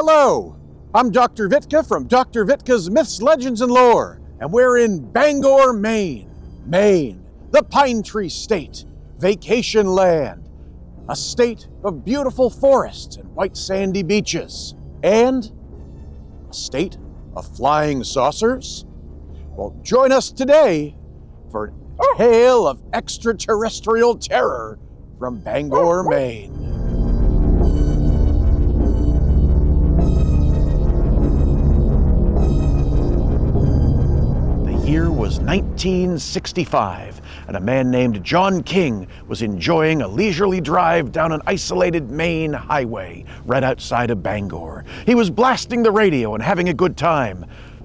Hello, I'm Dr. Vitka from Dr. Vitka's Myths, Legends, and Lore, and we're in Bangor, Maine. Maine, the Pine Tree State, vacation land, a state of beautiful forests and white sandy beaches, and a state of flying saucers. Well, join us today for a tale of extraterrestrial terror from Bangor, Maine. The year was 1965, and a man named John King was enjoying a leisurely drive down an isolated Maine highway right outside of Bangor. He was blasting the radio and having a good time.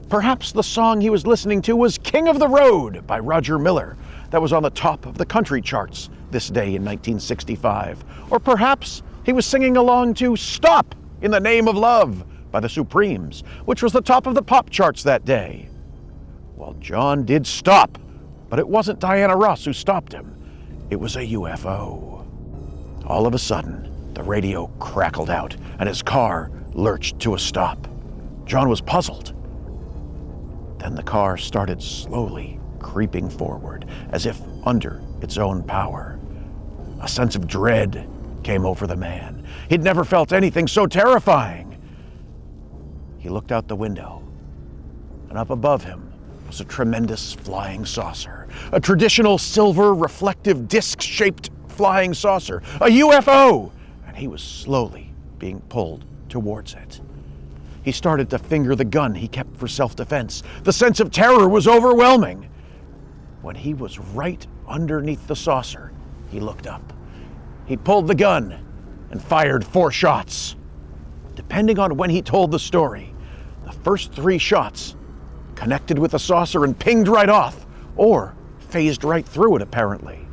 Perhaps the song he was listening to was King of the Road by Roger Miller. That was on the top of the country charts this day in 1965. Or perhaps he was singing along to Stop in the Name of Love by the Supremes, which was the top of the pop charts that day. Well, John did stop, but it wasn't Diana Ross who stopped him. It was a UFO. All of a sudden, the radio crackled out and his car lurched to a stop. John was puzzled. Then the car started slowly creeping forward, as if under its own power. A sense of dread came over the man. He'd never felt anything so terrifying. He looked out the window, and up above him was a tremendous flying saucer, a traditional silver reflective disc-shaped flying saucer, a UFO, and he was slowly being pulled towards it. He started to finger the gun he kept for self-defense. The sense of terror was overwhelming. When he was right underneath the saucer, he looked up. He pulled the gun and fired 4 shots. Depending on when he told the story, the first 3 shots connected with the saucer and pinged right off, or phased right through it apparently.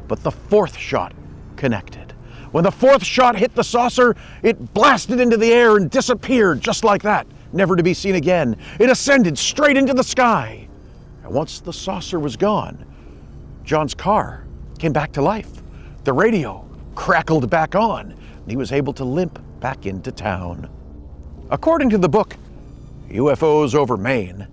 But the 4th shot connected. When the 4th shot hit the saucer, it blasted into the air and disappeared just like that, never to be seen again. It ascended straight into the sky. And once the saucer was gone, John's car came back to life. The radio crackled back on, and he was able to limp back into town. According to the book UFOs over Maine,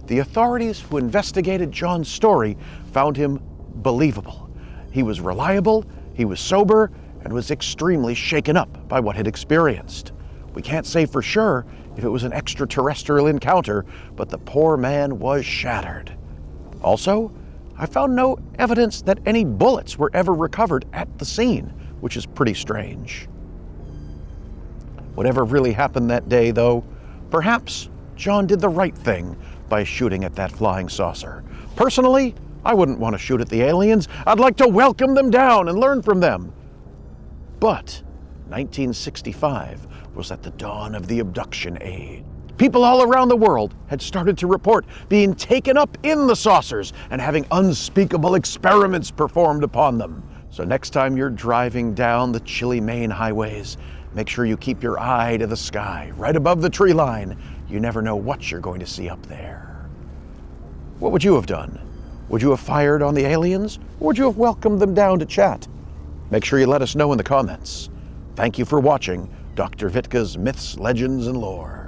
the authorities who investigated John's story found him believable. He was reliable, he was sober, and was extremely shaken up by what he'd experienced. We can't say for sure if it was an extraterrestrial encounter, but the poor man was shattered. Also, I found no evidence that any bullets were ever recovered at the scene, which is pretty strange. Whatever really happened that day, though, perhaps John did the right thing by shooting at that flying saucer. Personally, I wouldn't want to shoot at the aliens. I'd like to welcome them down and learn from them. But 1965 was at the dawn of the abduction age. People all around the world had started to report being taken up in the saucers and having unspeakable experiments performed upon them. So next time you're driving down the chilly Maine highways, make sure you keep your eye to the sky, right above the tree line. You never know what you're going to see up there. What would you have done? Would you have fired on the aliens, or would you have welcomed them down to chat? Make sure you let us know in the comments. Thank you for watching Dr. Vitka's Myths, Legends, and Lore.